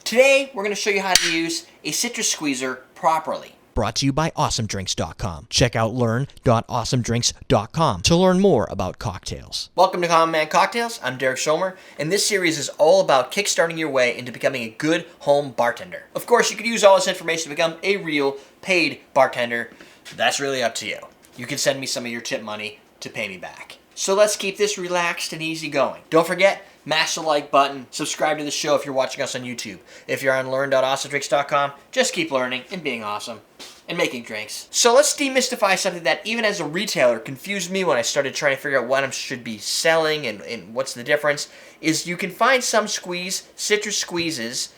Today, we're going to show you how to use a citrus squeezer properly. Brought to you by AwesomeDrinks.com. Check out learn.awesomedrinks.com to learn more about cocktails. Welcome to Common Man Cocktails. I'm Derek Schomer, and this series is all about kickstarting your way into becoming a good home bartender. Of course, you could use all this information to become a real paid bartender. That's really up to you. You can send me some of your tip money to pay me back. So let's keep this relaxed and easy going. Don't forget, mash the like button, subscribe to the show if you're watching us on YouTube. If you're on learn.awesomedrinks.com, just keep learning and being awesome and making drinks. So let's demystify something that even as a retailer confused me when I started trying to figure out what I should be selling and what's the difference, is you can find some citrus squeezes,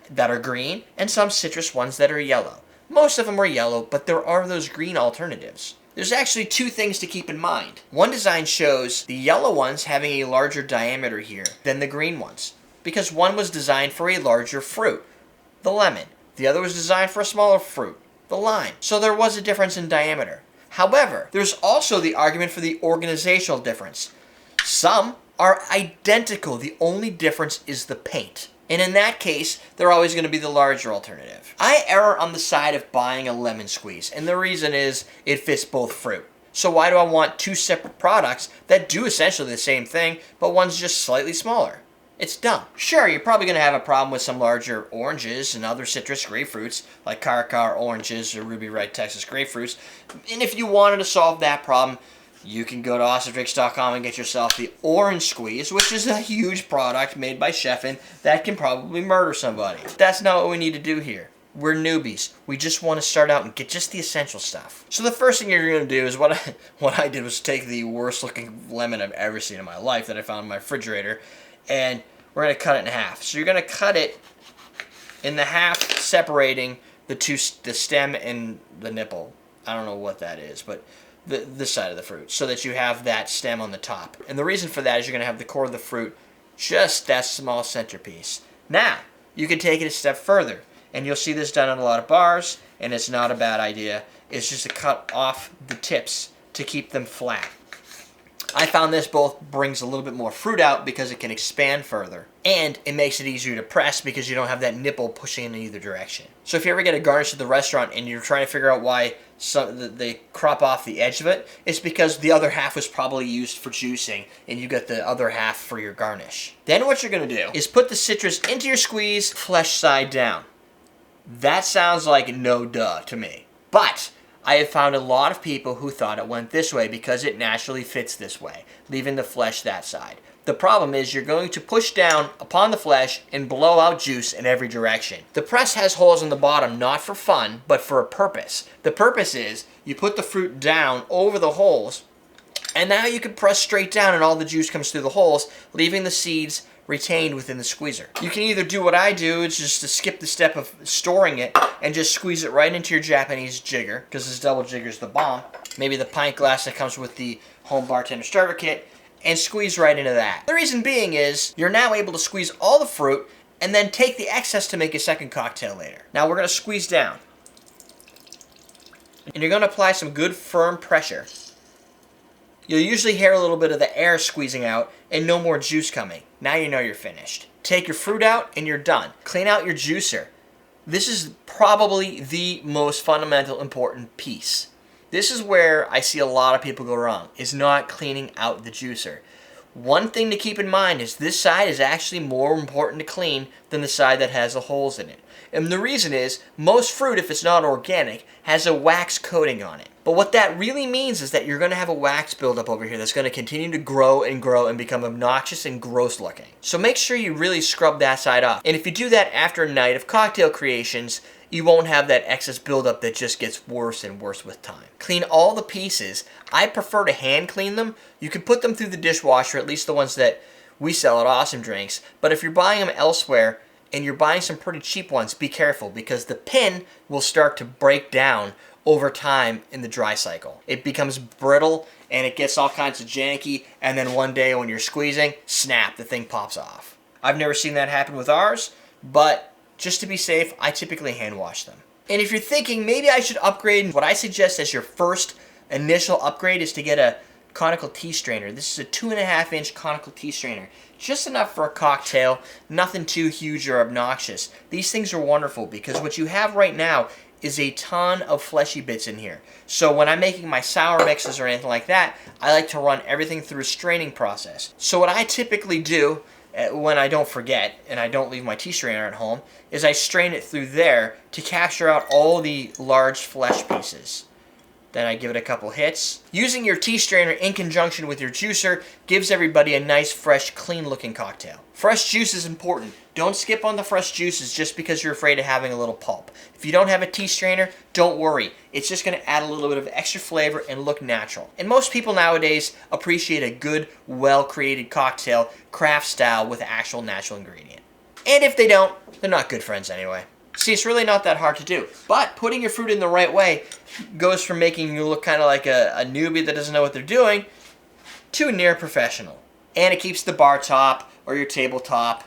that are green, and some citrus ones that are yellow. Most of them are yellow, but there are those green alternatives. There's actually two things to keep in mind. One design shows the yellow ones having a larger diameter here than the green ones, because one was designed for a larger fruit, the lemon. The other was designed for a smaller fruit, the lime. So there was a difference in diameter. However, there's also the argument for the organizational difference. Some are identical. The only difference is the paint. And in that case, they're always going to be the larger alternative. I err on the side of buying a lemon squeeze, and the reason is it fits both fruit. So why do I want two separate products that do essentially the same thing, but one's just slightly smaller? It's dumb. Sure, you're probably going to have a problem with some larger oranges and other citrus grapefruits, like caracar oranges or Ruby Red Texas grapefruits. And if you wanted to solve that problem, you can go to awesomedrinks.com and get yourself the orange squeeze, which is a huge product made by Chef'n that can probably murder somebody. That's not what we need to do here. We're newbies. We just want to start out and get just the essential stuff. So the first thing you're going to do is what I did was take the worst looking lemon I've ever seen in my life that I found in my refrigerator, and we're going to cut it in half. So you're going to cut it in the half, separating the stem and the nipple. I don't know what that is, but this side of the fruit, so that you have that stem on the top. And the reason for that is you're going to have the core of the fruit just that small centerpiece. Now, you can take it a step further, and you'll see this done on a lot of bars, and it's not a bad idea. It's just to cut off the tips to keep them flat. I found this both brings a little bit more fruit out because it can expand further, and it makes it easier to press because you don't have that nipple pushing in either direction. So if you ever get a garnish at the restaurant and you're trying to figure out why they crop off the edge of it, it's because the other half was probably used for juicing and you got the other half for your garnish. Then what you're going to do is put the citrus into your squeeze, flesh side down. That sounds like no duh to me, but I have found a lot of people who thought it went this way because it naturally fits this way, leaving the flesh that side. The problem is you're going to push down upon the flesh and blow out juice in every direction. The press has holes in the bottom, not for fun, but for a purpose. The purpose is you put the fruit down over the holes, and now you can press straight down and all the juice comes through the holes, leaving the seeds retained within the squeezer. You can either do what I do, it's just to skip the step of storing it and just squeeze it right into your Japanese jigger, because this double jigger is the bomb. Maybe the pint glass that comes with the Home Bartender Starter Kit, and squeeze right into that. The reason being is you're now able to squeeze all the fruit and then take the excess to make a second cocktail later. Now we're going to squeeze down. And you're going to apply some good firm pressure. You'll usually hear a little bit of the air squeezing out and no more juice coming. Now you know you're finished. Take your fruit out and you're done. Clean out your juicer. This is probably the most fundamental important piece. This is where I see a lot of people go wrong, is not cleaning out the juicer. One thing to keep in mind is this side is actually more important to clean than the side that has the holes in it. And the reason is, most fruit, if it's not organic, has a wax coating on it. But what that really means is that you're going to have a wax buildup over here that's going to continue to grow and become obnoxious and gross looking. So make sure you really scrub that side off. And if you do that after a night of cocktail creations, you won't have that excess buildup that just gets worse and worse with time. Clean all the pieces. I prefer to hand clean them. You can put them through the dishwasher, at least the ones that we sell at Awesome Drinks. But if you're buying them elsewhere and you're buying some pretty cheap ones, be careful because the pin will start to break down over time in the dry cycle. It becomes brittle and it gets all kinds of janky, and then one day when you're squeezing, snap, the thing pops off. I've never seen that happen with ours, but just to be safe, I typically hand wash them. And if you're thinking maybe I should upgrade, what I suggest as your first initial upgrade is to get a conical tea strainer. This is a 2.5-inch conical tea strainer. Just enough for a cocktail, nothing too huge or obnoxious. These things are wonderful because what you have right now is a ton of fleshy bits in here. So when I'm making my sour mixes or anything like that, I like to run everything through a straining process. So what I typically do when I don't forget and I don't leave my tea strainer at home is I strain it through there to capture out all the large flesh pieces. Then I give it a couple hits. Using your tea strainer in conjunction with your juicer gives everybody a nice, fresh, clean-looking cocktail. Fresh juice is important. Don't skip on the fresh juices just because you're afraid of having a little pulp. If you don't have a tea strainer, don't worry. It's just going to add a little bit of extra flavor and look natural. And most people nowadays appreciate a good, well-created cocktail, craft style, with actual natural ingredient. And if they don't, they're not good friends anyway. See, it's really not that hard to do. But putting your fruit in the right way goes from making you look kind of like a newbie that doesn't know what they're doing to near professional. And it keeps the bar top or your tabletop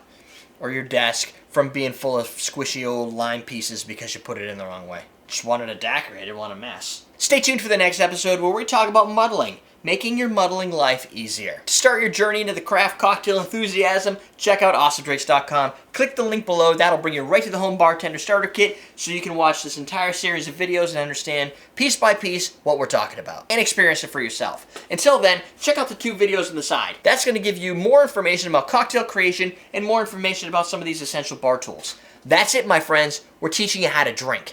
or your desk from being full of squishy old lime pieces because you put it in the wrong way. Just wanted a daiquiri, I didn't want a mess. Stay tuned for the next episode where we talk about muddling, making your muddling life easier. To start your journey into the craft cocktail enthusiasm, check out awesomedrinks.com. Click the link below. That'll bring you right to the Home Bartender Starter Kit so you can watch this entire series of videos and understand piece by piece what we're talking about and experience it for yourself. Until then, check out the 2 videos on the side. That's going to give you more information about cocktail creation and more information about some of these essential bar tools. That's it, my friends. We're teaching you how to drink.